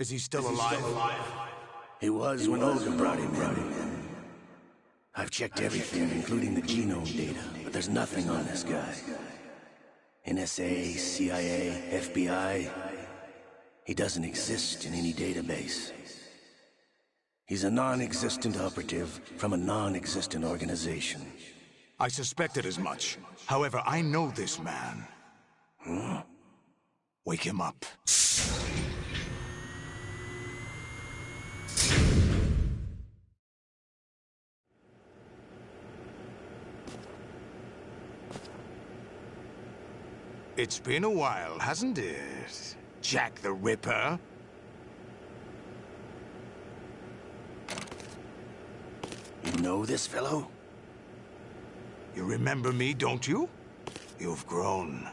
Is he still alive? He was when Olga brought him in. I've checked everything, including the genome data, but there's nothing on this guy. NSA, CIA, FBI. He doesn't exist in any database. He's a non-existent operative from a non-existent organization. I suspected as much. However, I know this man. Wake him up. It's been a while, hasn't it, Jack the Ripper? You know this fellow? You remember me, don't you? You've grown.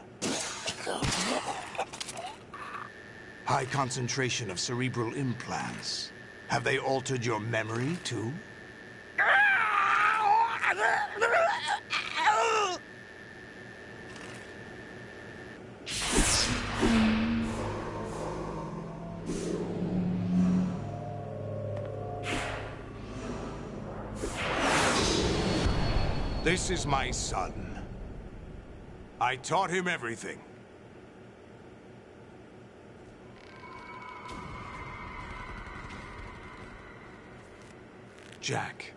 High concentration of cerebral implants. Have they altered your memory, too? This is my son. I taught him everything. Jack,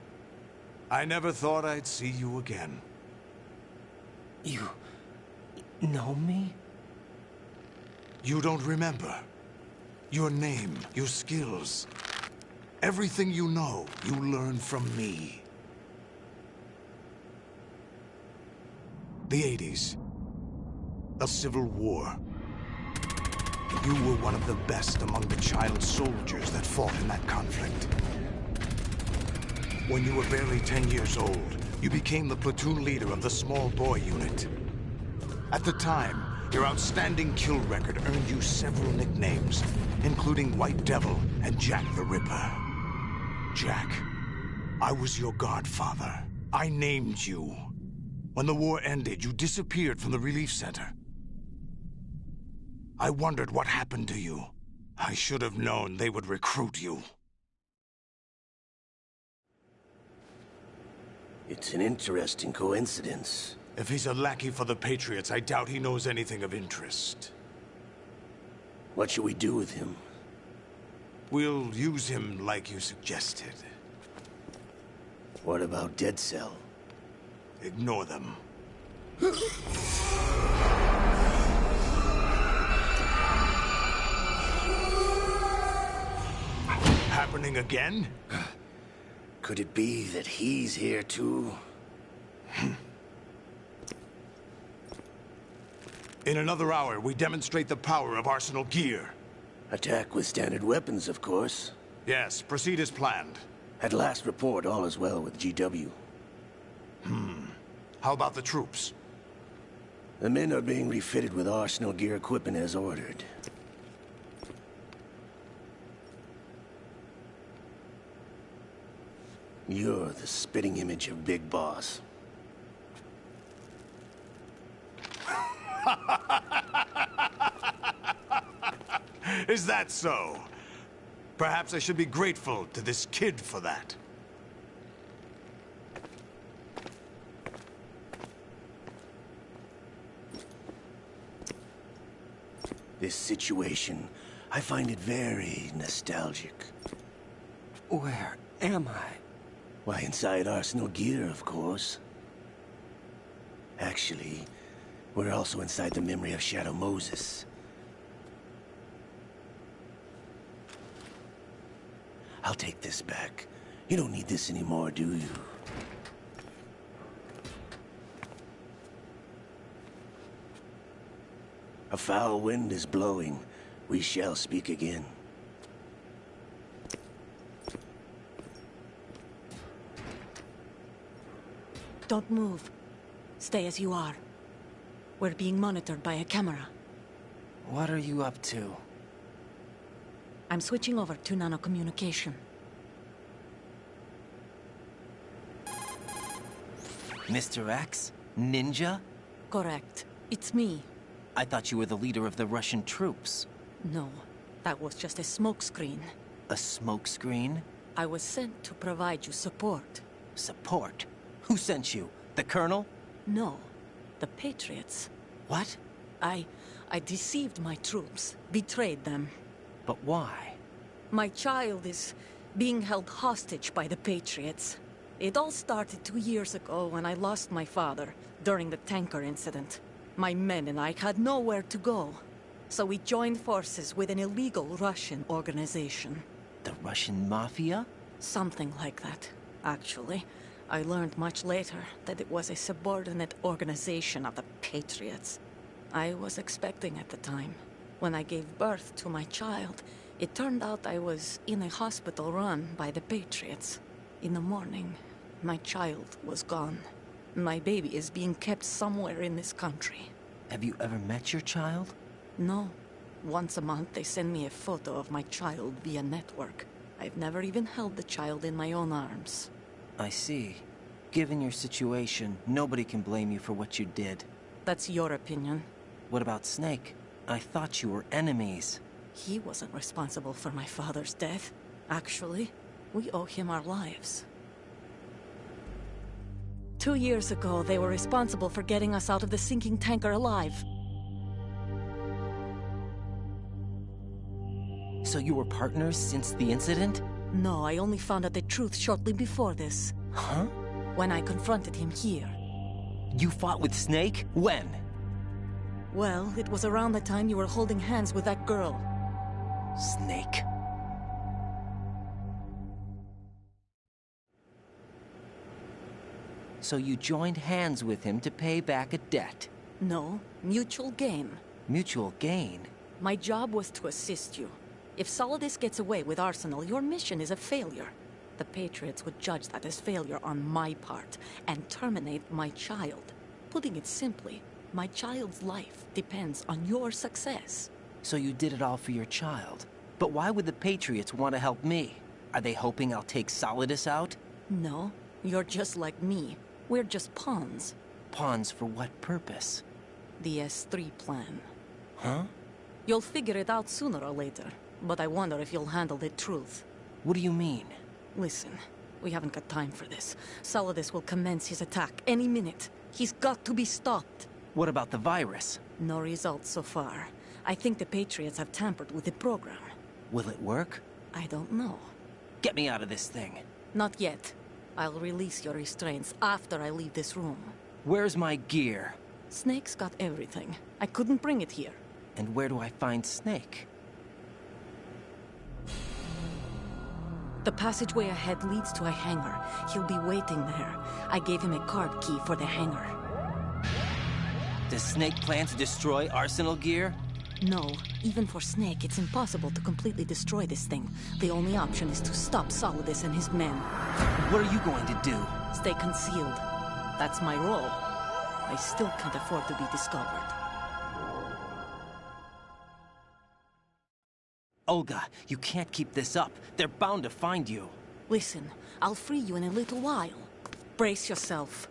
I never thought I'd see you again. You know me? You don't remember. Your name, your skills. Everything you know, you learned from me. The 80s. A civil war. You were one of the best among the child soldiers that fought in that conflict. When you were barely 10 years old, you became the platoon leader of the small boy unit. At the time, your outstanding kill record earned you several nicknames, including White Devil and Jack the Ripper. Jack, I was your godfather. I named you. When the war ended, you disappeared from the relief center. I wondered what happened to you. I should have known they would recruit you. It's an interesting coincidence. If he's a lackey for the Patriots, I doubt he knows anything of interest. What should we do with him? We'll use him like you suggested. What about Dead Cell? Ignore them. Happening again? Could it be that he's here too? In another hour, we demonstrate the power of Arsenal gear. Attack with standard weapons, of course. Yes, proceed as planned. At last report, all is well with GW. How about the troops? The men are being refitted with Arsenal gear equipment as ordered. You're the spitting image of Big Boss. Is that so? Perhaps I should be grateful to this kid for that. This situation, I find it very nostalgic. Where am I? Why, inside Arsenal gear, of course. Actually, we're also inside the memory of Shadow Moses. I'll take this back. You don't need this anymore, do you? A foul wind is blowing. We shall speak again. Don't move. Stay as you are. We're being monitored by a camera. What are you up to? I'm switching over to nanocommunication. Mr. X? Ninja? Correct. It's me. I thought you were the leader of the Russian troops. No. That was just a smokescreen. A smokescreen? I was sent to provide you support. Support? Who sent you? The Colonel? No, the Patriots. What? I deceived my troops, betrayed them. But why? My child is being held hostage by the Patriots. It all started 2 years ago when I lost my father during the tanker incident. My men and I had nowhere to go. So we joined forces with an illegal Russian organization. The Russian Mafia? Something like that, actually. I learned much later that it was a subordinate organization of the Patriots. I was expecting at the time. When I gave birth to my child, it turned out I was in a hospital run by the Patriots. In the morning, my child was gone. My baby is being kept somewhere in this country. Have you ever met your child? No. Once a month, they send me a photo of my child via network. I've never even held the child in my own arms. I see. Given your situation, nobody can blame you for what you did. That's your opinion. What about Snake? I thought you were enemies. He wasn't responsible for my father's death. Actually, we owe him our lives. 2 years ago, they were responsible for getting us out of the sinking tanker alive. So you were partners since the incident? No, I only found out the truth shortly before this. Huh? When I confronted him here. You fought with Snake? When? Well, it was around the time you were holding hands with that girl. Snake. So you joined hands with him to pay back a debt? No, mutual gain. Mutual gain? My job was to assist you. If Solidus gets away with Arsenal, your mission is a failure. The Patriots would judge that as failure on my part, and terminate my child. Putting it simply, my child's life depends on your success. So you did it all for your child. But why would the Patriots want to help me? Are they hoping I'll take Solidus out? No, you're just like me. We're just pawns. Pawns for what purpose? The S3 plan. Huh? You'll figure it out sooner or later, but I wonder if you'll handle the truth. What do you mean? Listen, we haven't got time for this. Solidus will commence his attack any minute. He's got to be stopped. What about the virus? No results so far. I think the Patriots have tampered with the program. Will it work? I don't know. Get me out of this thing. Not yet. I'll release your restraints after I leave this room. Where's my gear? Snake's got everything. I couldn't bring it here. And where do I find Snake? The passageway ahead leads to a hangar. He'll be waiting there. I gave him a card key for the hangar. Does Snake plan to destroy Arsenal gear? No. Even for Snake, it's impossible to completely destroy this thing. The only option is to stop Solidus and his men. What are you going to do? Stay concealed. That's my role. I still can't afford to be discovered. Olga, you can't keep this up. They're bound to find you. Listen, I'll free you in a little while. Brace yourself.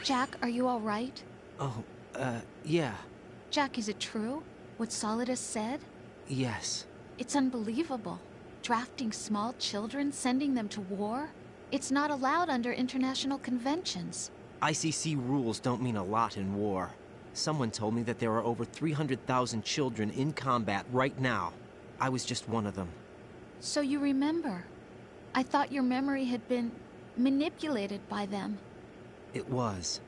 Jack, are you all right? Oh, yeah. Jack, is it true? What Solidus said? Yes. It's unbelievable. Drafting small children, sending them to war? It's not allowed under international conventions. ICC rules don't mean a lot in war. Someone told me that there are over 300,000 children in combat right now. I was just one of them. So you remember. I thought your memory had been manipulated by them. It was.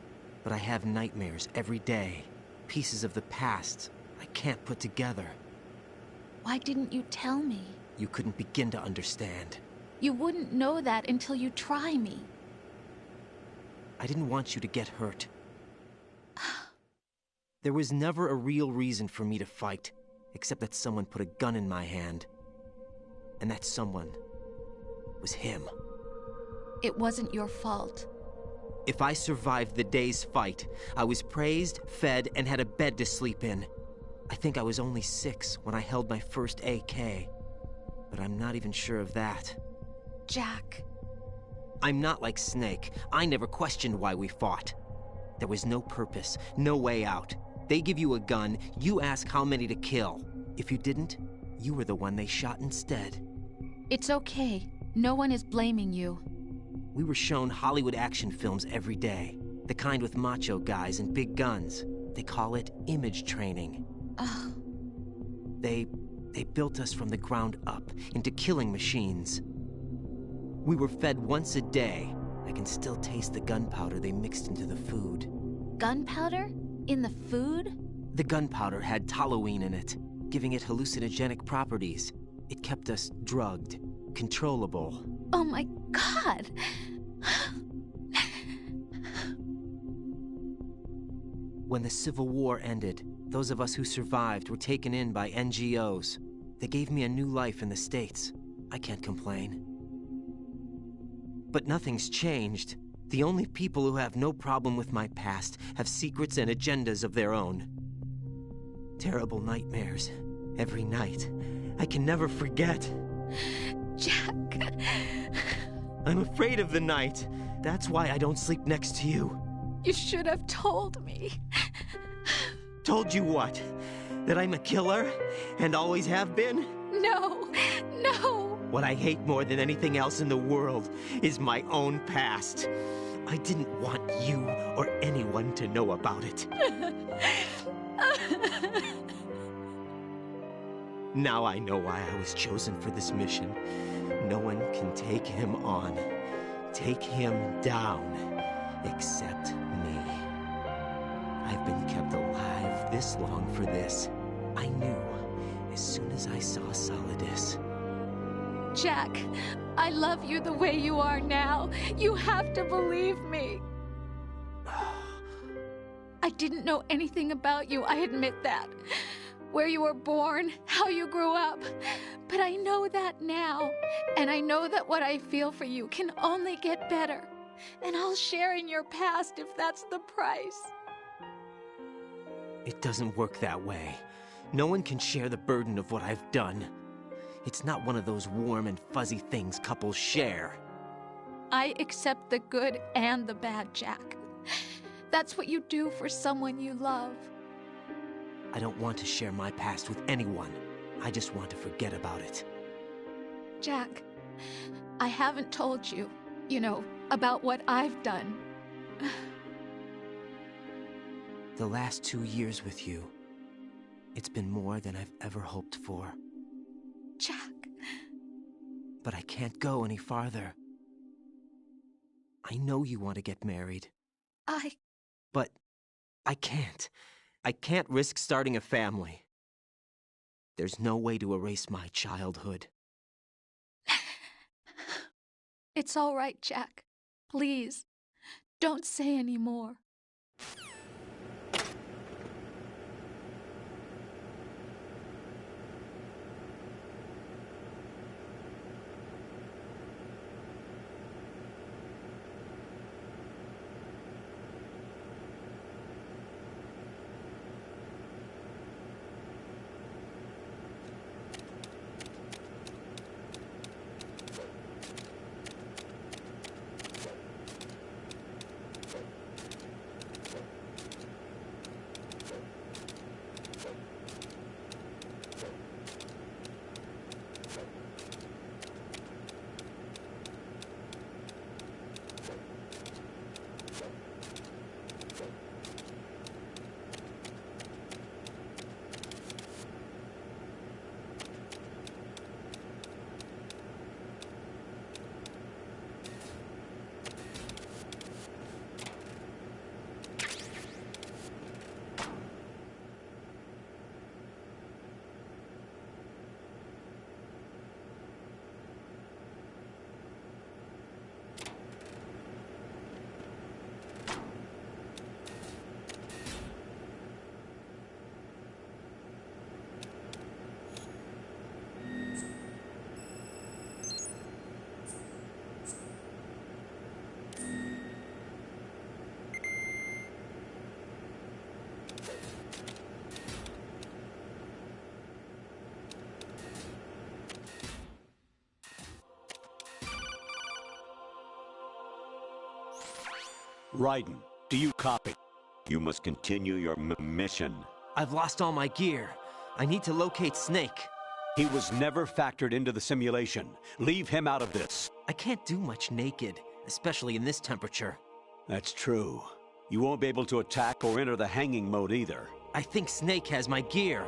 But I have nightmares every day. Pieces of the past I can't put together. Why didn't you tell me? You couldn't begin to understand. You wouldn't know that until you try me. I didn't want you to get hurt. There was never a real reason for me to fight, except that someone put a gun in my hand. And that someone was him. It wasn't your fault. If I survived the day's fight, I was praised, fed, and had a bed to sleep in. I think I was only 6 when I held my first AK. But I'm not even sure of that. Jack. I'm not like Snake. I never questioned why we fought. There was no purpose, no way out. They give you a gun, you ask how many to kill. If you didn't, you were the one they shot instead. It's okay. No one is blaming you. We were shown Hollywood action films every day. The kind with macho guys and big guns. They call it image training. Ugh. They built us from the ground up into killing machines. We were fed once a day. I can still taste the gunpowder they mixed into the food. Gunpowder? In the food? The gunpowder had toluene in it, giving it hallucinogenic properties. It kept us drugged, controllable. Oh my God! When the Civil War ended, those of us who survived were taken in by NGOs. They gave me a new life in the States. I can't complain. But nothing's changed. The only people who have no problem with my past have secrets and agendas of their own. Terrible nightmares. Every night. I can never forget. Jack. I'm afraid of the night. That's why I don't sleep next to you. You should have told me. Told you what? That I'm a killer? And always have been? No. No. What I hate more than anything else in the world is my own past. I didn't want you or anyone to know about it. Now I know why I was chosen for this mission. No one can take him on, take him down, except me. I've been kept alive this long for this. I knew as soon as I saw Solidus. Jack, I love you the way you are now. You have to believe me. I didn't know anything about you, I admit that. Where you were born, how you grew up. But I know that now. And I know that what I feel for you can only get better. And I'll share in your past if that's the price. It doesn't work that way. No one can share the burden of what I've done. It's not one of those warm and fuzzy things couples share. I accept the good and the bad, Jack. That's what you do for someone you love. I don't want to share my past with anyone. I just want to forget about it. Jack, I haven't told you, about what I've done. The last 2 years with you, it's been more than I've ever hoped for. Jack. But I can't go any farther. I know you want to get married. But I can't. I can't risk starting a family. There's no way to erase my childhood. It's all right, Jack. Please, don't say any more. Raiden, do you copy? You must continue your mission. I've lost all my gear. I need to locate Snake. He was never factored into the simulation. Leave him out of this. I can't do much naked, especially in this temperature. That's true. You won't be able to attack or enter the hanging mode either. I think Snake has my gear.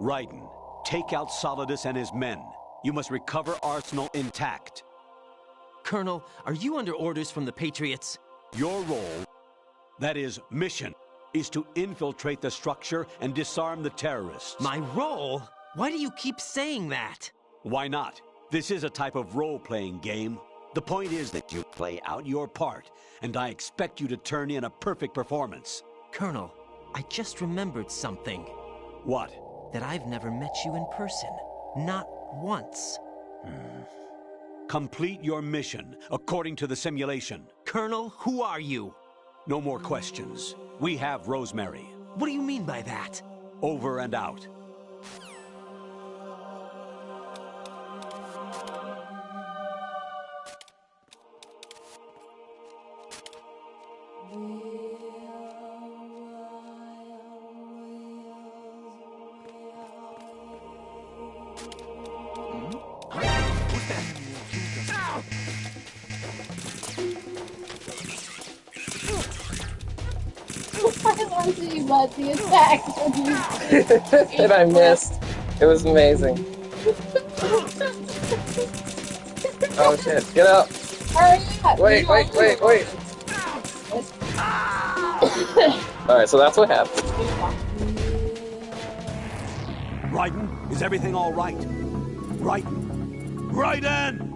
Raiden, take out Solidus and his men. You must recover Arsenal intact. Colonel, are you under orders from the Patriots? Your role, that is, mission, is to infiltrate the structure and disarm the terrorists. My role? Why do you keep saying that? Why not? This is a type of role-playing game. The point is that you play out your part, and I expect you to turn in a perfect performance. Colonel, I just remembered something. What? That I've never met you in person. Not once. Complete your mission, according to the simulation. Colonel, who are you? No more questions. We have Rosemary. What do you mean by that? Over and out. I learned to you about the attacks. And I missed. It was amazing. Oh shit, get up! Hurry up! Wait. Alright, so that's what happened. Raiden, is everything all right? Raiden! Raiden!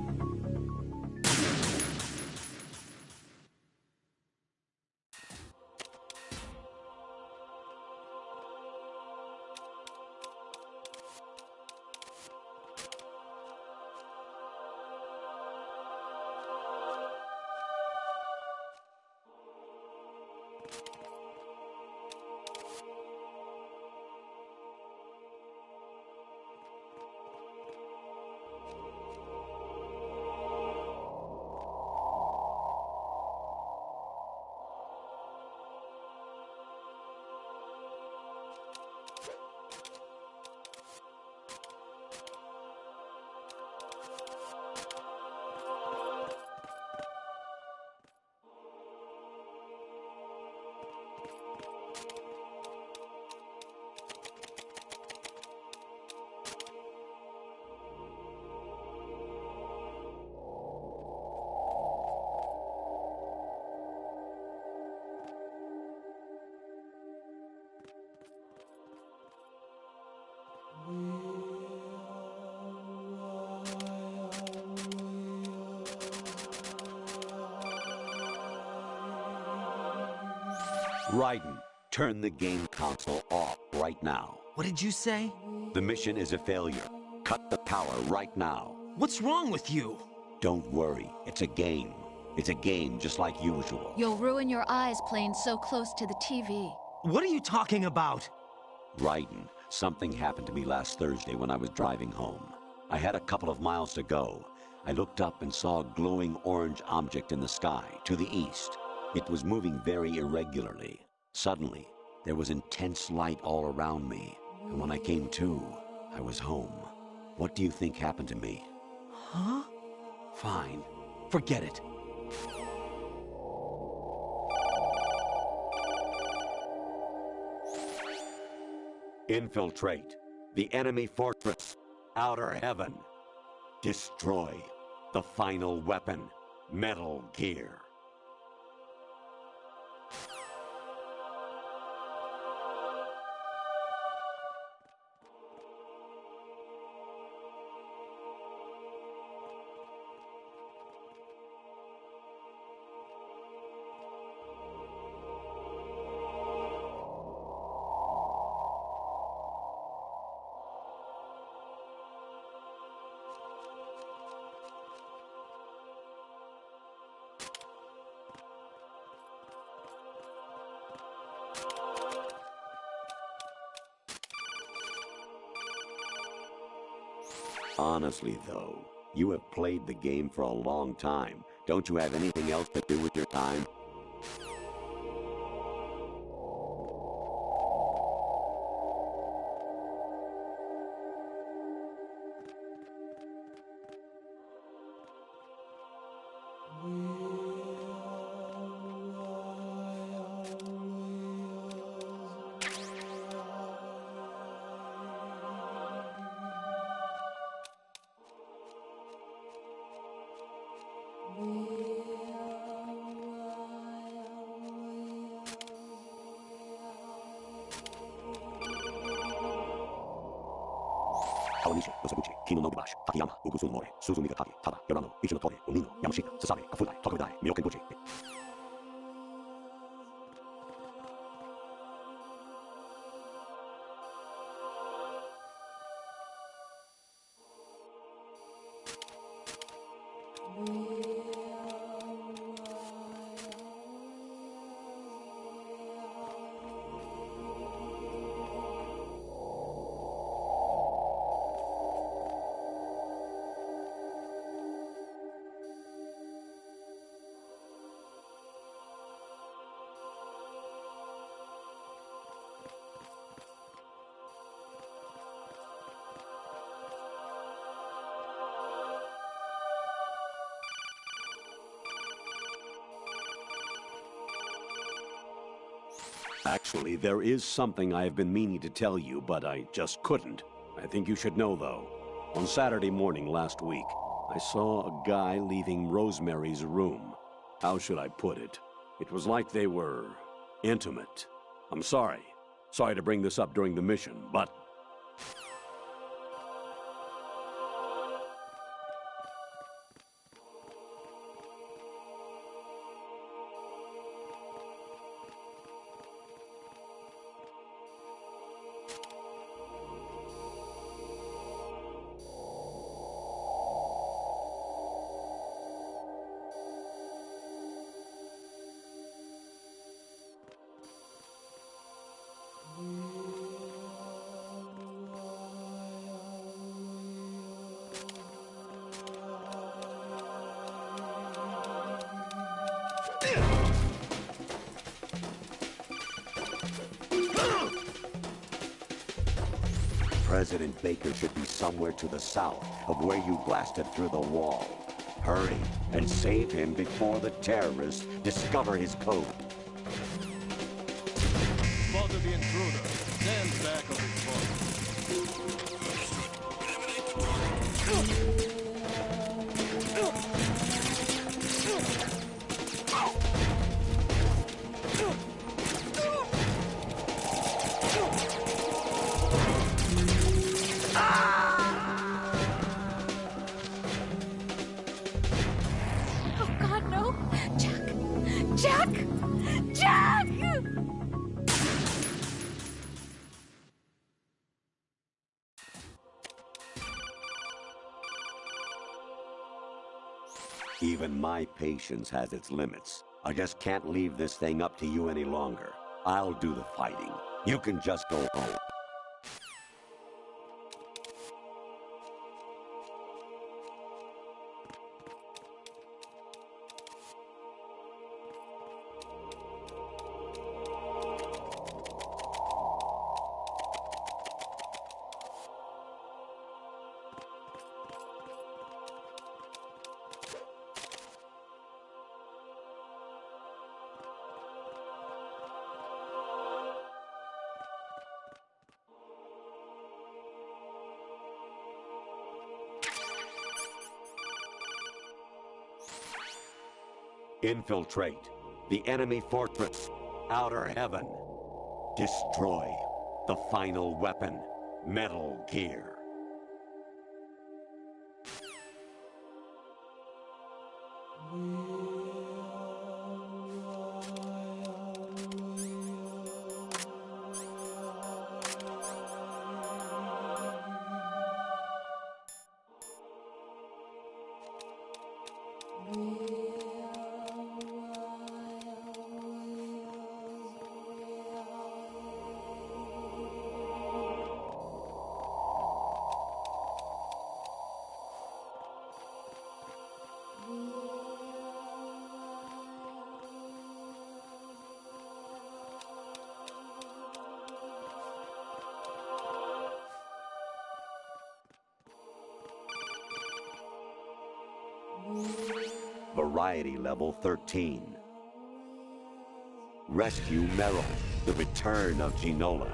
Raiden, turn the game console off right now. What did you say? The mission is a failure. Cut the power right now. What's wrong with you? Don't worry, it's a game. It's a game just like usual. You'll ruin your eyes playing so close to the TV. What are you talking about? Raiden, something happened to me last Thursday when I was driving home. I had a couple of miles to go. I looked up and saw a glowing orange object in the sky to the east. It was moving very irregularly. Suddenly, there was intense light all around me, and when I came to, I was home. What do you think happened to me? Huh? Fine. Forget it. Infiltrate the enemy fortress, Outer Heaven. Destroy the final weapon, Metal Gear. Honestly, though, you have played the game for a long time. Don't you have anything else to do with your time? Kawanishi, Yosabuchi, Kino no Gibashi, Takayama, Ugusu More, Suzu Mikatake, Tada, Yorano, Ichinotore, Onino, Yamashita, Sasabe, Kafudai, Tokudai, Miyokenguchi. Actually, there is something I have been meaning to tell you, but I just couldn't. I think you should know, though. On Saturday morning last week, I saw a guy leaving Rosemary's room. How should I put it? It was like they were intimate. I'm sorry. Sorry to bring this up during the mission, but... President Baker should be somewhere to the south of where you blasted through the wall. Hurry and save him before the terrorists discover his code. Spotted the intruder. Stand back of his body. Eliminate the target. Oh God, no! Jack! Jack! Jack! Even my patience has its limits. I just can't leave this thing up to you any longer. I'll do the fighting. You can just go home. Infiltrate the enemy fortress, Outer Heaven. Destroy the final weapon, Metal Gear. Variety level 13. Rescue Meryl, the return of Ginola.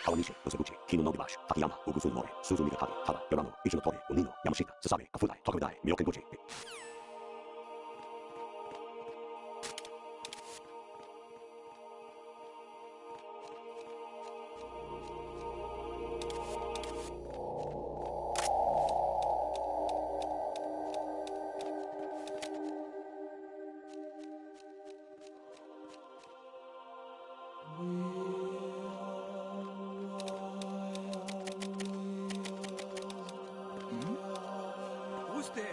Kawanishi, Nosebuchi, Kino no Gibash, Takayama, Ugusun Mori, Suzumi Kakagi, Kaba, Yorano, Ichinotori, Unino, Yamashita, Sasabe, Kafudai, Tokudai, Miyokenbuchi. Who's there?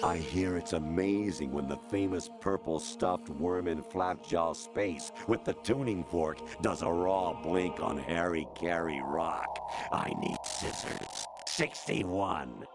I hear it's amazing when the famous purple stuffed worm in Flapjaw Space with the tuning fork does a raw blink on Harry Carey Rock. I need scissors. 61.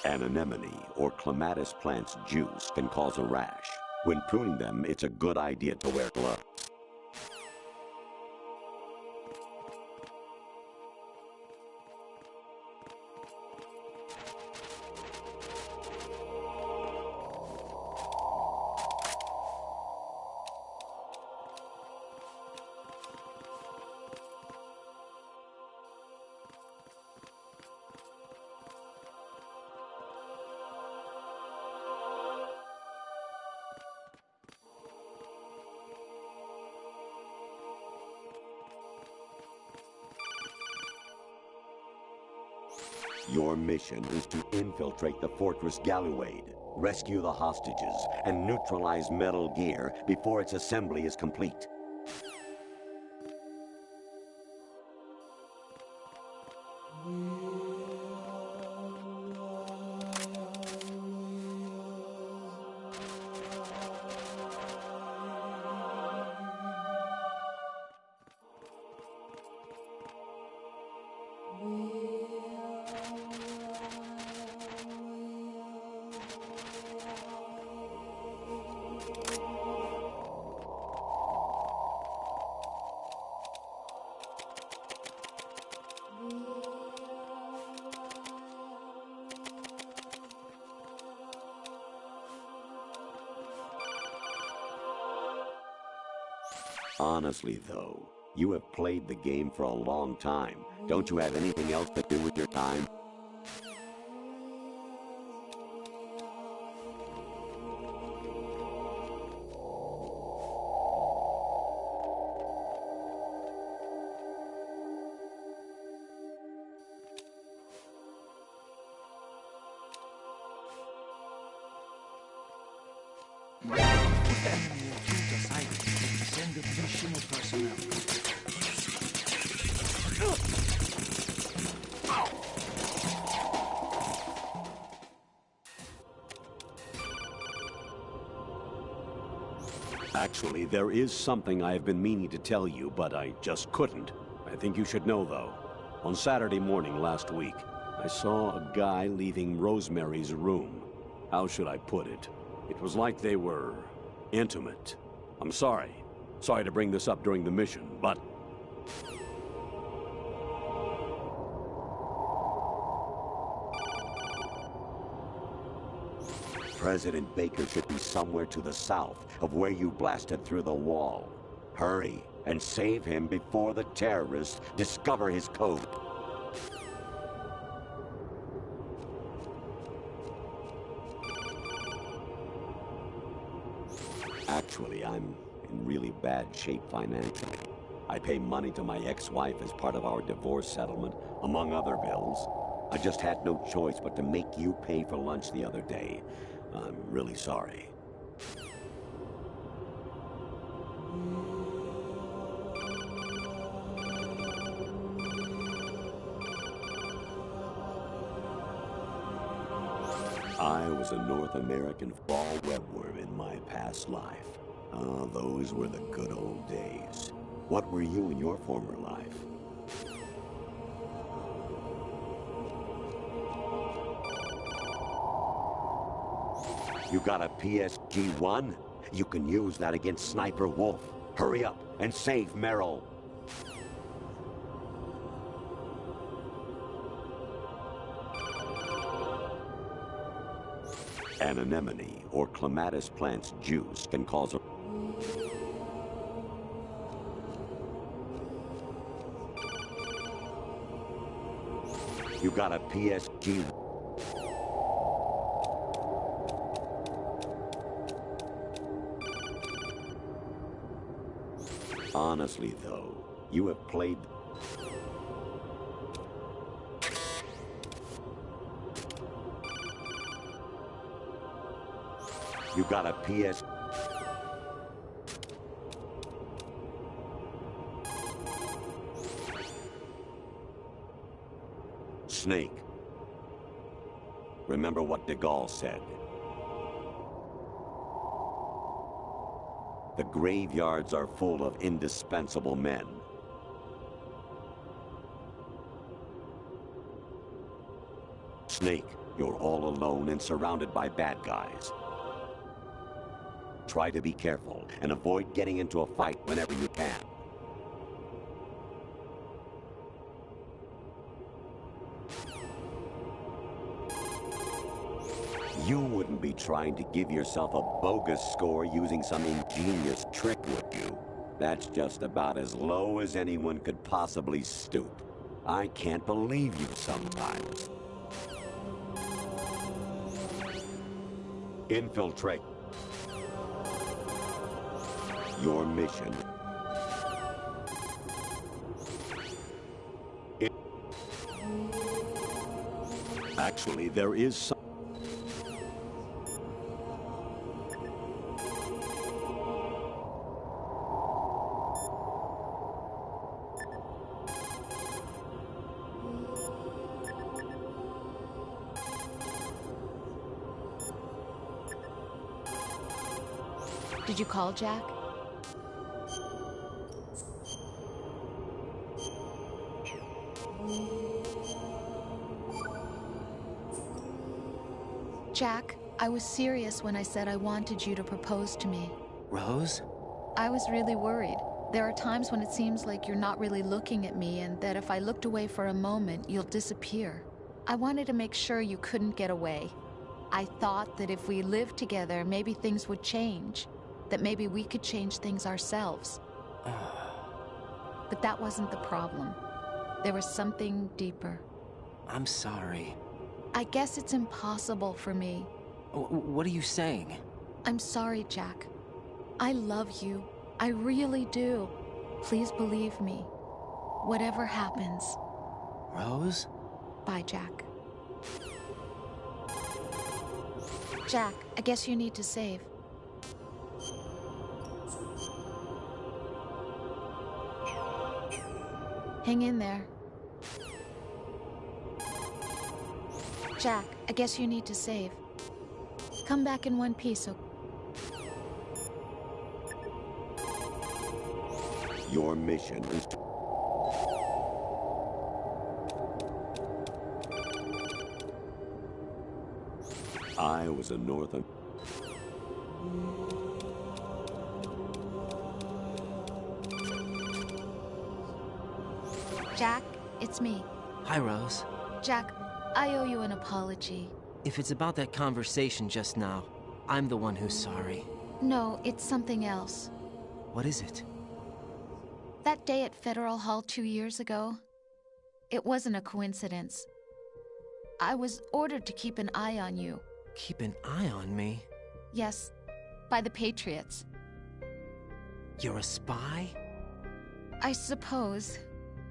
An anemone or clematis plant's juice can cause a rash. When pruning them, it's a good idea to wear gloves. Your mission is to infiltrate the Fortress Galluade, rescue the hostages, and neutralize Metal Gear before its assembly is complete. Honestly, though, you have played the game for a long time. Don't you have anything else to do with your time? Enemy acute assignment. Send additional personnel. Actually, there is something I have been meaning to tell you, but I just couldn't. I think you should know, though. On Saturday morning last week, I saw a guy leaving Rosemary's room. How should I put it? It was like they were intimate. I'm sorry. Sorry to bring this up during the mission, but... President Baker should be somewhere to the south of where you blasted through the wall. Hurry and save him before the terrorists discover his code. Actually, I'm in really bad shape financially. I pay money to my ex-wife as part of our divorce settlement, among other bills. I just had no choice but to make you pay for lunch the other day. I'm really sorry. I was a North American fall webworm in my past life. Ah, those were the good old days. What were you in your former life? You got a PSG-1? You can use that against Sniper Wolf. Hurry up and save Meryl. An anemone or clematis plant's juice can cause a... You got a PSG... Honestly, though, you have played... You got a PS... Snake. Remember what de Gaulle said. The graveyards are full of indispensable men. Snake, you're all alone and surrounded by bad guys. Try to be careful and avoid getting into a fight whenever you can. You wouldn't be trying to give yourself a bogus score using some ingenious trick, would you? That's just about as low as anyone could possibly stoop. I can't believe you sometimes. Infiltrate. Your mission. Actually, there is some... Did you call Jack? Jack, I was serious when I said I wanted you to propose to me. Rose? I was really worried. There are times when it seems like you're not really looking at me and that if I looked away for a moment, you'll disappear. I wanted to make sure you couldn't get away. I thought that if we lived together, maybe things would change. That maybe we could change things ourselves. But that wasn't the problem. There was something deeper. I'm sorry. I guess it's impossible for me. What are you saying? I'm sorry, Jack. I love you. I really do. Please believe me. Whatever happens. Rose? Bye, Jack. Jack, I guess you need to save. Hang in there. Jack, I guess you need to save. Come back in one piece, okay? Your mission is to... I was a Northern... Jack, it's me. Hi, Rose. Jack, I owe you an apology. If it's about that conversation just now, I'm the one who's sorry. No, it's something else. What is it? That day at Federal Hall 2 years ago, it wasn't a coincidence. I was ordered to keep an eye on you. Keep an eye on me? Yes, by the Patriots. You're a spy? I suppose.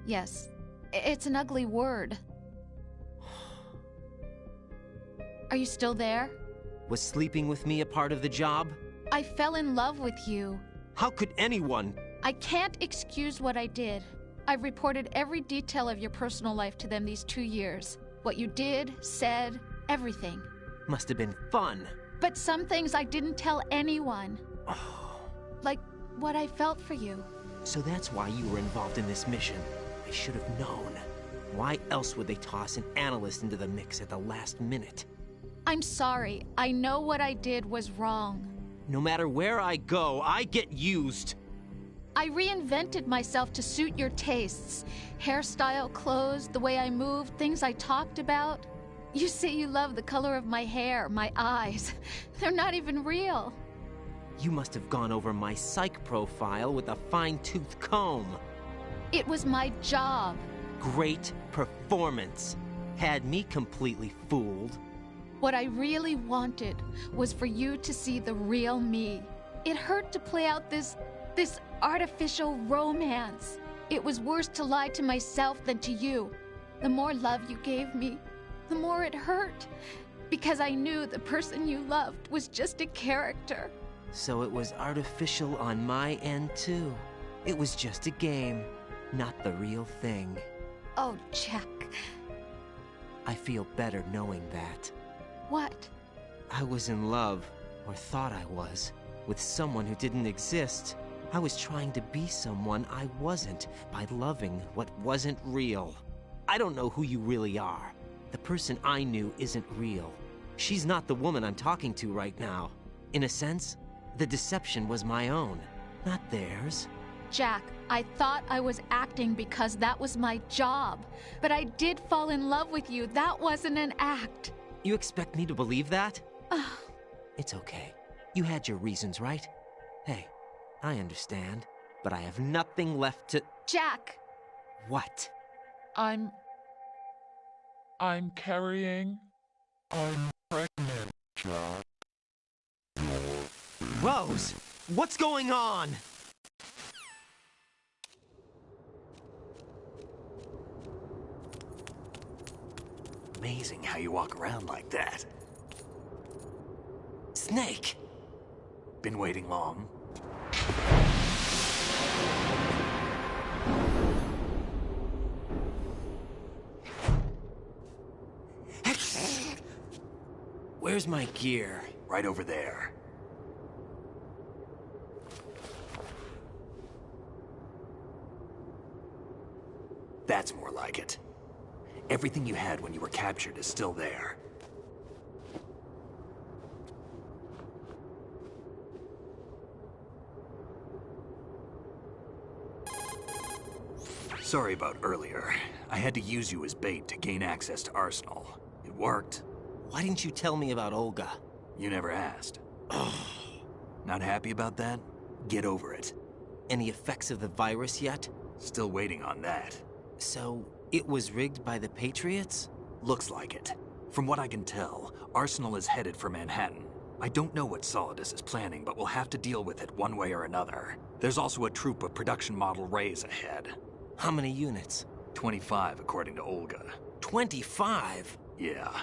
Yes. It's an ugly word. Are you still there? Was sleeping with me a part of the job? I fell in love with you. How could anyone? I can't excuse what I did. I've reported every detail of your personal life to them these 2 years. What you did, said, everything. Must have been fun. But some things I didn't tell anyone. Like what I felt for you. So that's why you were involved in this mission. I should have known. Why else would they toss an analyst into the mix at the last minute? I'm sorry. I know what I did was wrong. No matter where I go, I get used. I reinvented myself to suit your tastes. Hairstyle, clothes, the way I moved, things I talked about. You say you love the color of my hair, my eyes. They're not even real. You must have gone over my psych profile with a fine-tooth comb. It was my job. Great performance. Had me completely fooled. What I really wanted was for you to see the real me. It hurt to play out this artificial romance. It was worse to lie to myself than to you. The more love you gave me, the more it hurt. Because I knew the person you loved was just a character. So it was artificial on my end, too. It was just a game, not the real thing. Oh, Jack. I feel better knowing that. What? I was in love, or thought I was, with someone who didn't exist. I was trying to be someone I wasn't by loving what wasn't real. I don't know who you really are. The person I knew isn't real. She's not the woman I'm talking to right now. In a sense, the deception was my own, not theirs. Jack, I thought I was acting because that was my job. But I did fall in love with you. That wasn't an act. You expect me to believe that? It's okay. You had your reasons, right? Hey, I understand, but I have nothing left to... Jack! What? I'm carrying... I'm pregnant, Jack. Rose! What's going on? Amazing how you walk around like that. Snake! Been waiting long? Where's my gear? Right over there. That's more like it. Everything you had when you were captured is still there. Sorry about earlier. I had to use you as bait to gain access to Arsenal. It worked. Why didn't you tell me about Olga? You never asked. Not happy about that? Get over it. Any effects of the virus yet? Still waiting on that. So, it was rigged by the Patriots? Looks like it. From what I can tell, Arsenal is headed for Manhattan. I don't know what Solidus is planning, but we'll have to deal with it one way or another. There's also a troop of production model Rays ahead. How many units? 25, according to Olga. 25? Yeah.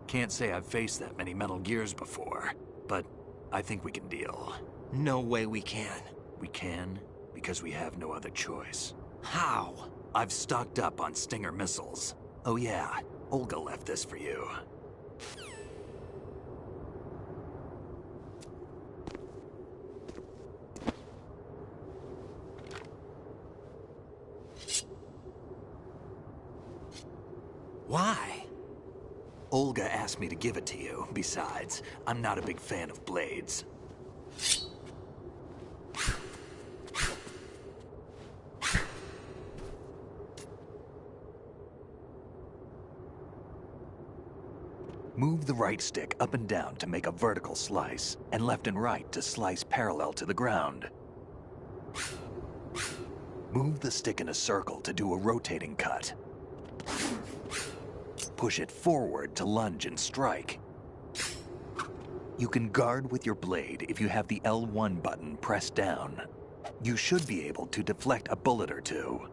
Can't say I've faced that many Metal Gears before, but I think we can deal. No way we can. We can, because we have no other choice. How? I've stocked up on Stinger missiles. Oh yeah, Olga left this for you. Why? Olga asked me to give it to you. Besides, I'm not a big fan of blades. Move the right stick up and down to make a vertical slice, and left and right to slice parallel to the ground. Move the stick in a circle to do a rotating cut. Push it forward to lunge and strike. You can guard with your blade if you have the L1 button pressed down. You should be able to deflect a bullet or two.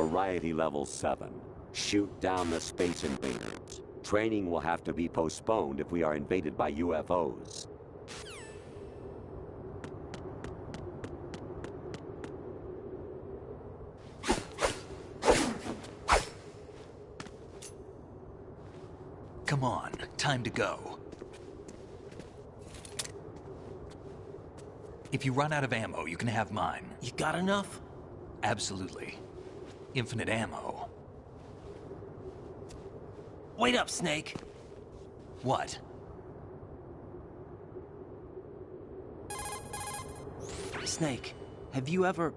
Variety Level 7. Shoot down the space invaders. Training will have to be postponed if we are invaded by UFOs. Come on, time to go. If you run out of ammo, you can have mine. You got enough? Absolutely. Infinite ammo. Wait up, Snake. What? Snake, have you ever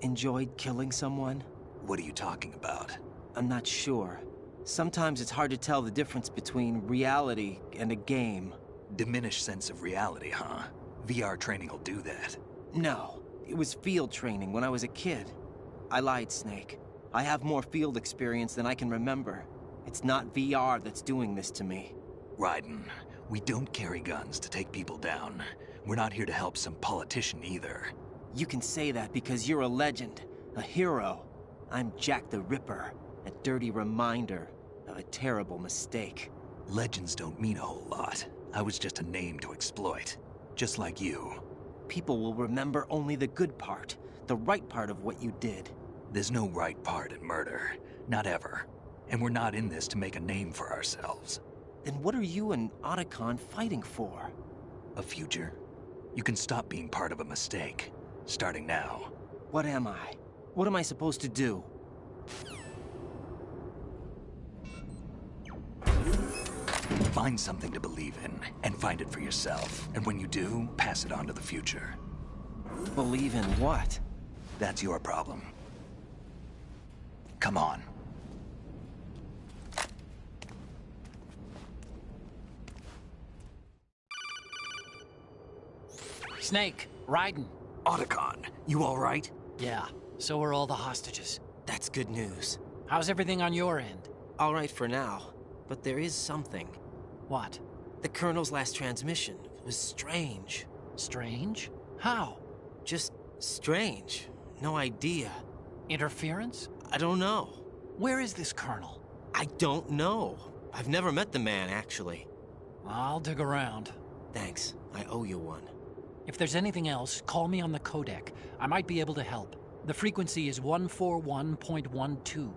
enjoyed killing someone? What are you talking about? I'm not sure. Sometimes it's hard to tell the difference between reality and a game. Diminished sense of reality, huh? VR training will do that. No, it was field training when I was a kid. I lied, Snake. I have more field experience than I can remember. It's not VR that's doing this to me. Raiden, we don't carry guns to take people down. We're not here to help some politician either. You can say that because you're a legend, a hero. I'm Jack the Ripper, a dirty reminder of a terrible mistake. Legends don't mean a whole lot. I was just a name to exploit. Just like you. People will remember only the good part, the right part of what you did. There's no right part in murder. Not ever. And we're not in this to make a name for ourselves. Then what are you and Otacon fighting for? A future? You can stop being part of a mistake. Starting now. What am I? What am I supposed to do? Find something to believe in, and find it for yourself. And when you do, pass it on to the future. Believe in what? That's your problem. Come on. Snake, Raiden. Otacon, you all right? Yeah, so are all the hostages. That's good news. How's everything on your end? All right for now, but there is something. What? The Colonel's last transmission was strange. Strange? How? Just strange. No idea. Interference? I don't know. Where is this Colonel? I don't know. I've never met the man, actually. I'll dig around. Thanks. I owe you one. If there's anything else, call me on the codec. I might be able to help. The frequency is 141.12.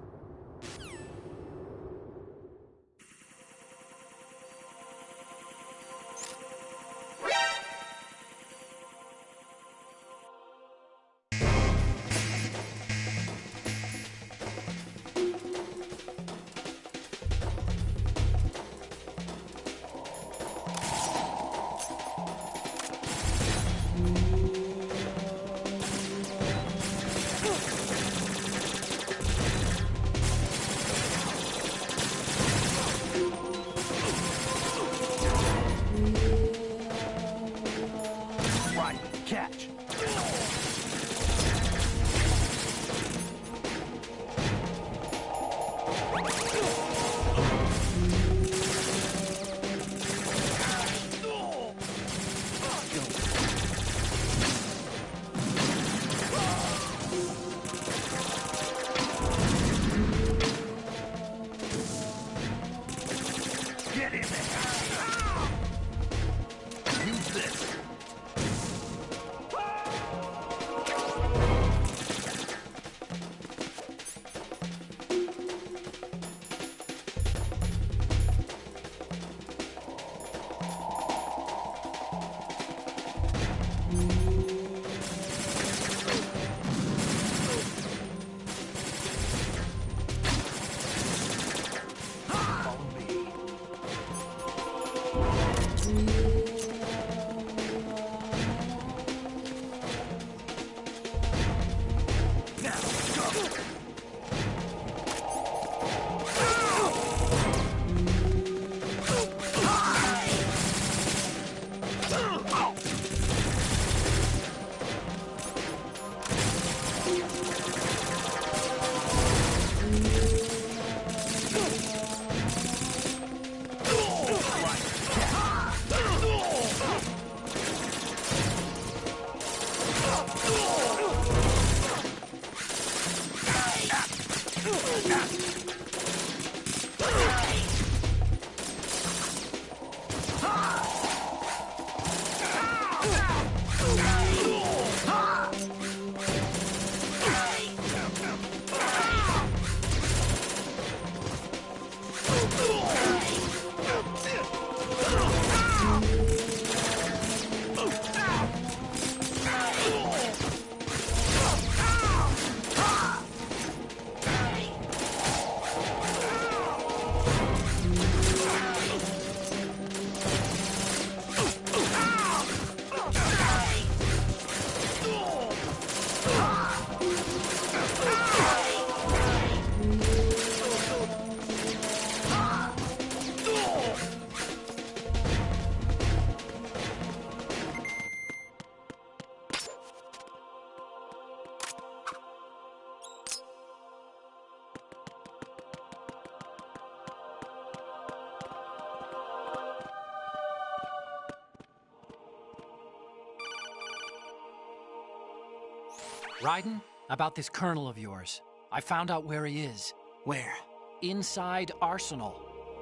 Raiden, about this colonel of yours. I found out where he is. Where? Inside Arsenal.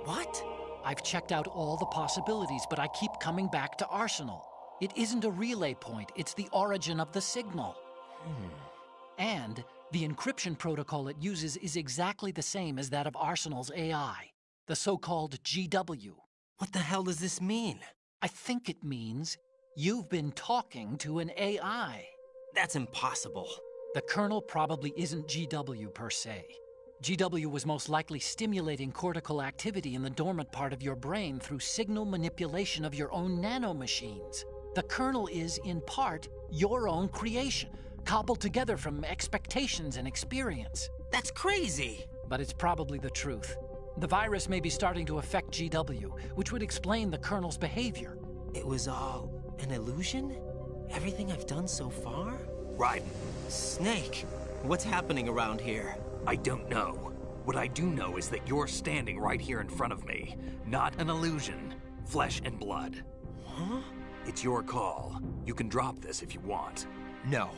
What? I've checked out all the possibilities, but I keep coming back to Arsenal. It isn't a relay point, it's the origin of the signal. And the encryption protocol it uses is exactly the same as that of Arsenal's AI, the so-called GW. What the hell does this mean? I think it means you've been talking to an AI. That's impossible. The kernel probably isn't GW per se. GW was most likely stimulating cortical activity in the dormant part of your brain through signal manipulation of your own nanomachines. The kernel is, in part, your own creation, cobbled together from expectations and experience. That's crazy! But it's probably the truth. The virus may be starting to affect GW, which would explain the kernel's behavior. It was all an illusion? Everything I've done so far? Raiden. Snake, what's happening around here? I don't know. What I do know is that you're standing right here in front of me. Not an illusion. Flesh and blood. Huh? It's your call. You can drop this if you want. No,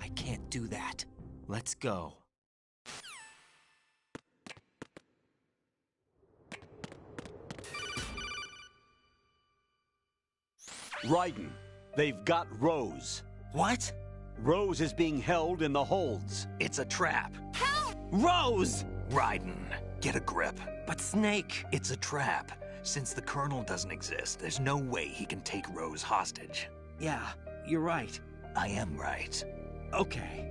I can't do that. Let's go. Raiden, they've got Rose. What? Rose is being held in the holds. It's a trap. Help! Rose! Raiden, get a grip. But Snake... It's a trap. Since the Colonel doesn't exist, there's no way he can take Rose hostage. Yeah, you're right. I am right. Okay.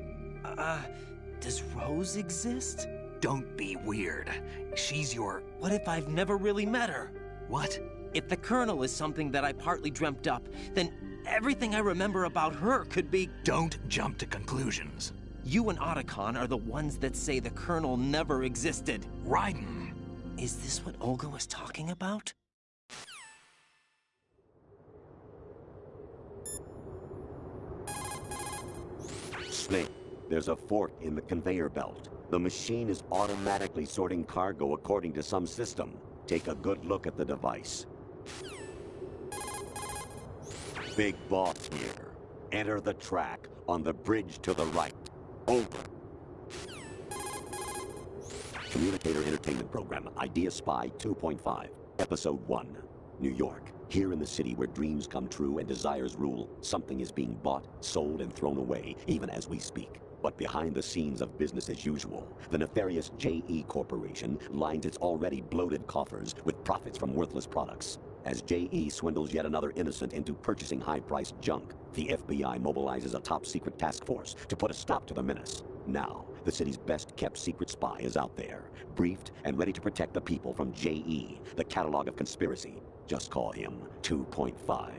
Does Rose exist? Don't be weird. She's your... What if I've never really met her? What? If the Colonel is something that I partly dreamt up, then everything I remember about her could be... Don't jump to conclusions. You and Otacon are the ones that say the Colonel never existed. Raiden! Is this what Olga was talking about? Snake, there's a fork in the conveyor belt. The machine is automatically sorting cargo according to some system. Take a good look at the device. Big Boss here. Enter the track on the bridge to the right. Over. Communicator Entertainment Program, Idea Spy 2.5, Episode 1, New York. Here in the city where dreams come true and desires rule, something is being bought, sold, and thrown away, even as we speak. But behind the scenes of business as usual, the nefarious JE Corporation lines its already bloated coffers with profits from worthless products. As JE swindles yet another innocent into purchasing high-priced junk, the FBI mobilizes a top-secret task force to put a stop to the menace. Now, the city's best-kept secret spy is out there, briefed and ready to protect the people from JE, the catalog of conspiracy. Just call him 2.5.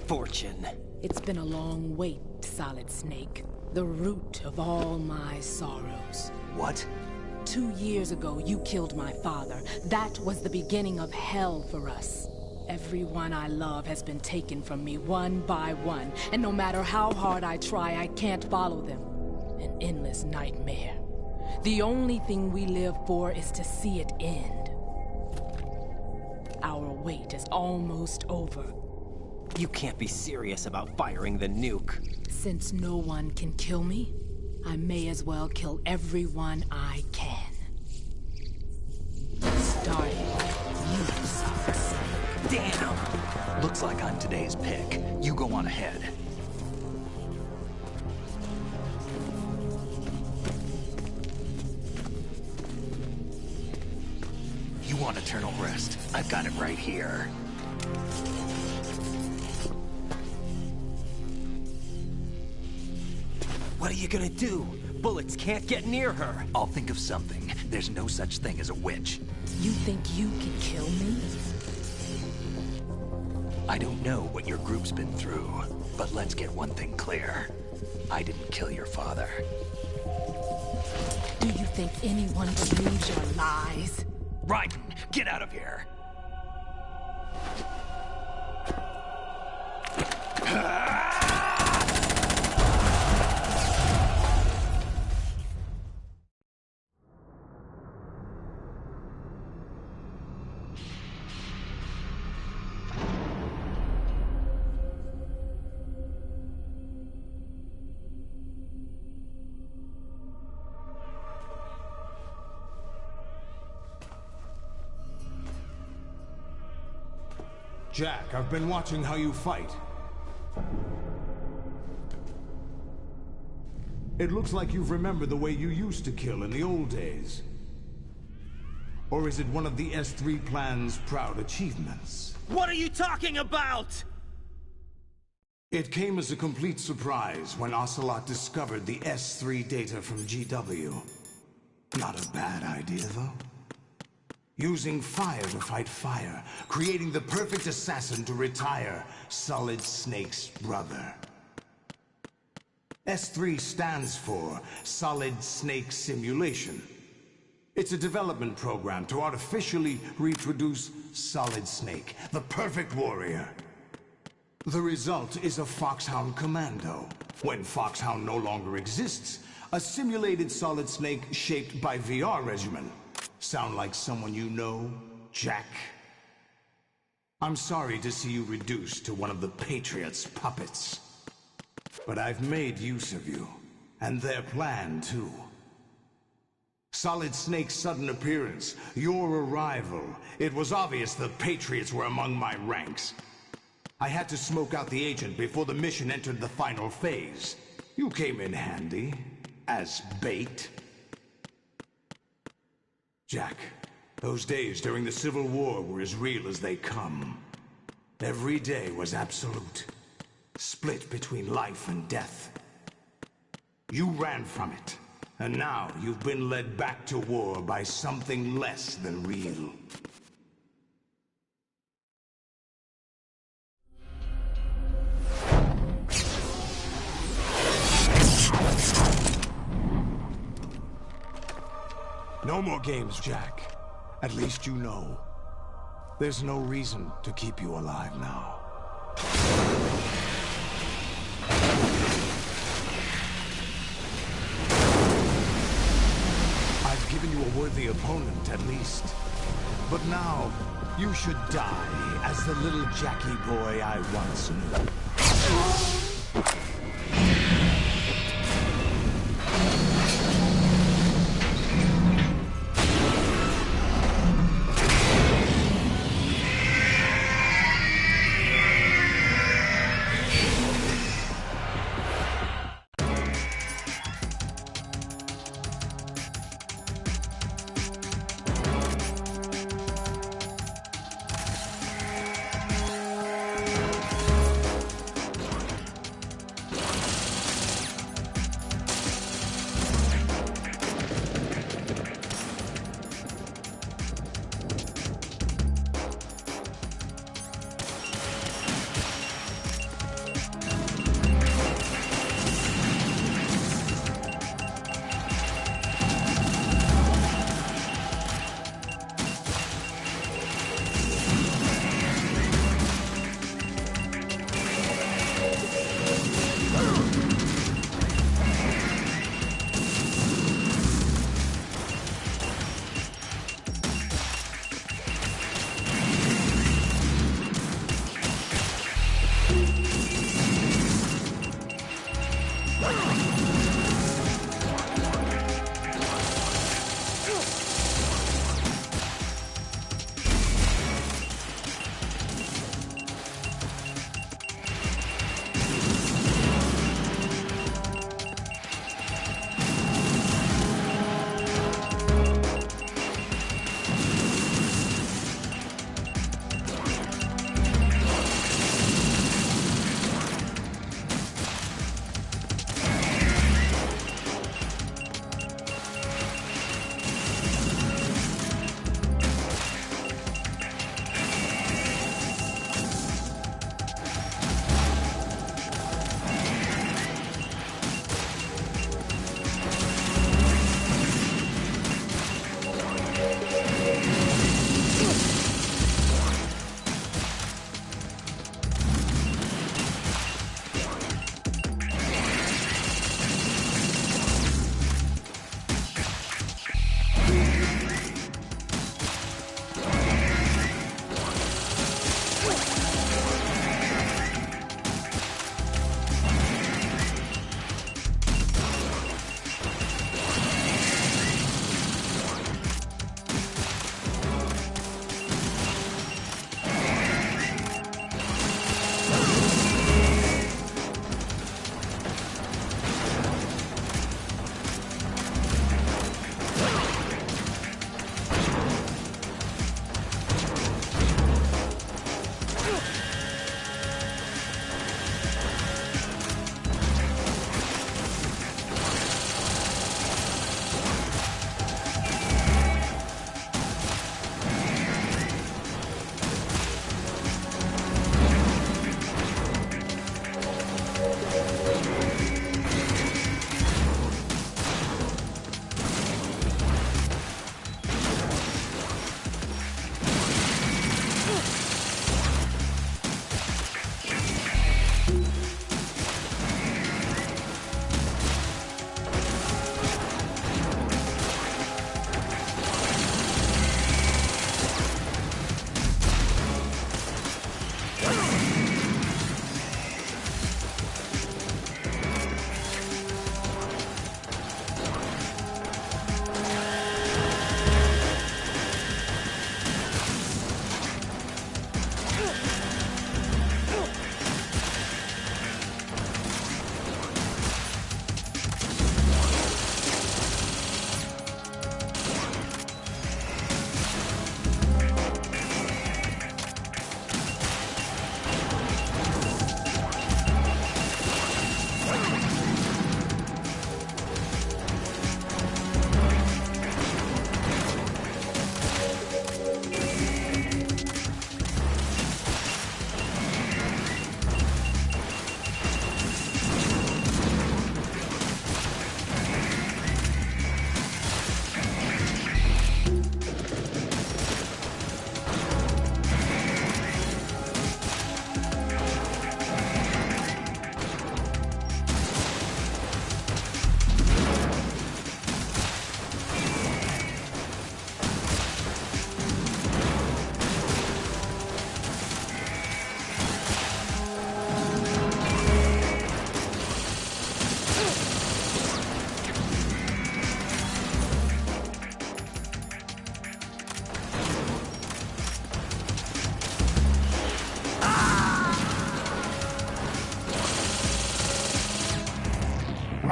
Fortune. It's been a long wait, Solid Snake. The root of all my sorrows. What? 2 years ago, you killed my father. That was the beginning of hell for us. Everyone I love has been taken from me one by one, and no matter how hard I try, I can't follow them. An endless nightmare. The only thing we live for is to see it end. Our wait is almost over. You can't be serious about firing the nuke. Since no one can kill me, I may as well kill everyone I can. Starting with you, Solid Snake. Damn! Looks like I'm today's pick. You go on ahead. You want eternal rest? I've got it right here. What are you gonna do? Bullets can't get near her. I'll think of something. There's no such thing as a witch. You think you can kill me? I don't know what your group's been through, but let's get one thing clear. I didn't kill your father. Do you think anyone believes your lies? Raiden, get out of here! Jack, I've been watching how you fight. It looks like you've remembered the way you used to kill in the old days. Or is it one of the S3 plan's proud achievements? What are you talking about? It came as a complete surprise when Ocelot discovered the S3 data from GW. Not a bad idea, though. Using fire to fight fire, creating the perfect assassin to retire Solid Snake's brother. S3 stands for Solid Snake Simulation. It's a development program to artificially reproduce Solid Snake, the perfect warrior. The result is a Foxhound Commando. When Foxhound no longer exists, a simulated Solid Snake shaped by VR regimen. Sound like someone you know, Jack? I'm sorry to see you reduced to one of the Patriots' puppets. But I've made use of you, and their plan too. Solid Snake's sudden appearance, your arrival, it was obvious the Patriots were among my ranks. I had to smoke out the agent before the mission entered the final phase. You came in handy, as bait. Jack, those days during the Civil War were as real as they come. Every day was absolute, split between life and death. You ran from it, and now you've been led back to war by something less than real. No more games, Jack. At least you know. There's no reason to keep you alive now. I've given you a worthy opponent, at least. But now, you should die as the little Jackie boy I once knew.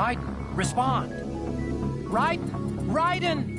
Raiden, respond! Raiden!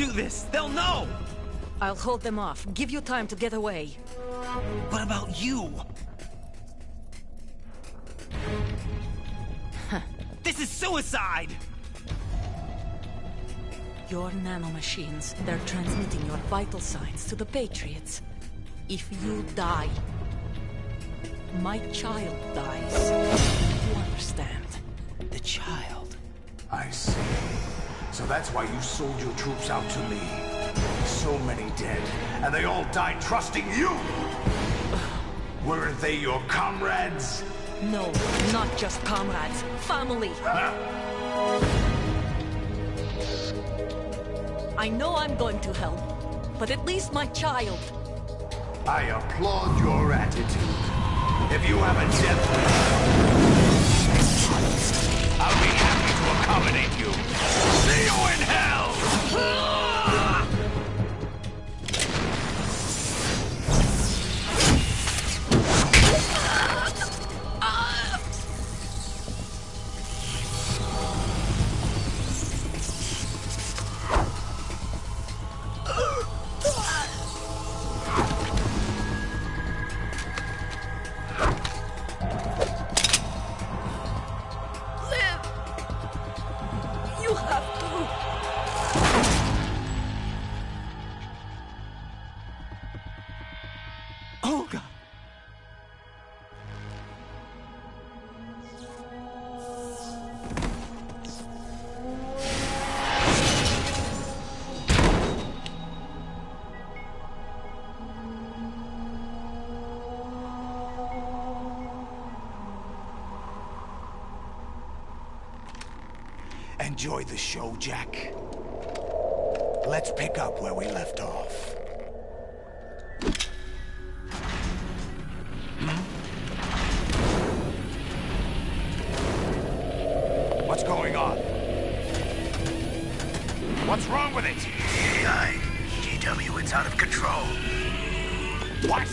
do this, they'll know! I'll hold them off. Give you time to get away. What about you? This is suicide! Your nanomachines, they're transmitting your vital signs to the Patriots. If you die, my child dies. You understand? The child. I see. So that's why you sold your troops out to me. So many dead, and they all died trusting you! Weren't they your comrades? No, not just comrades. Family! I know I'm going to hell, but at least my child. I applaud your attitude. If you have a death wish, I'll be happy to accommodate you. See you in hell! You have to. Olga! Enjoy the show, Jack. Let's pick up where we left off. What's going on? What's wrong with it? AI, GW, it's out of control. What?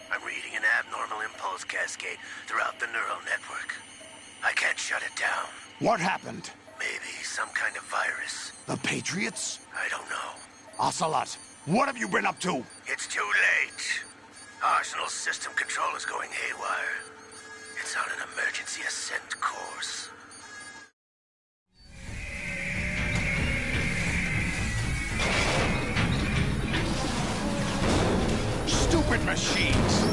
I'm reading an abnormal impulse cascade throughout the neural network. I can't shut it down. What happened? Maybe some kind of virus. The Patriots? I don't know. Ocelot, what have you been up to? It's too late. Arsenal's system control is going haywire. It's on an emergency ascent course. Stupid machines!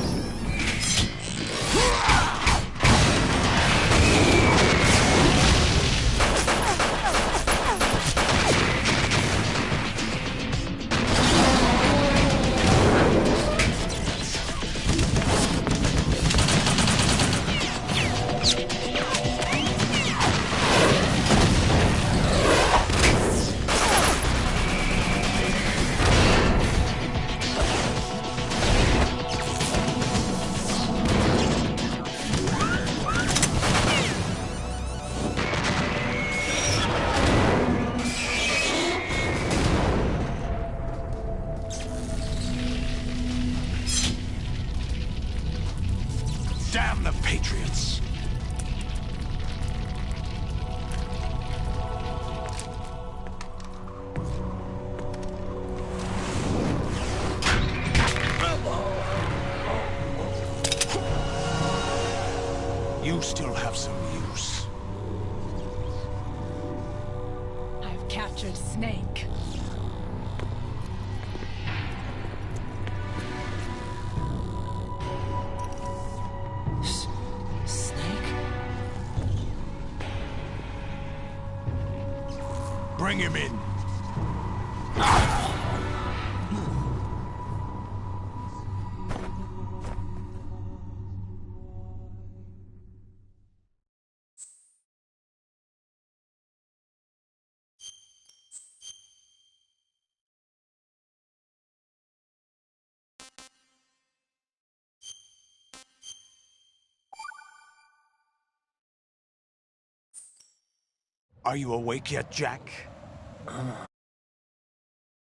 Damn the Patriots! You still have some use. I've captured Snake. Snake? Bring him in. Are you awake yet, Jack?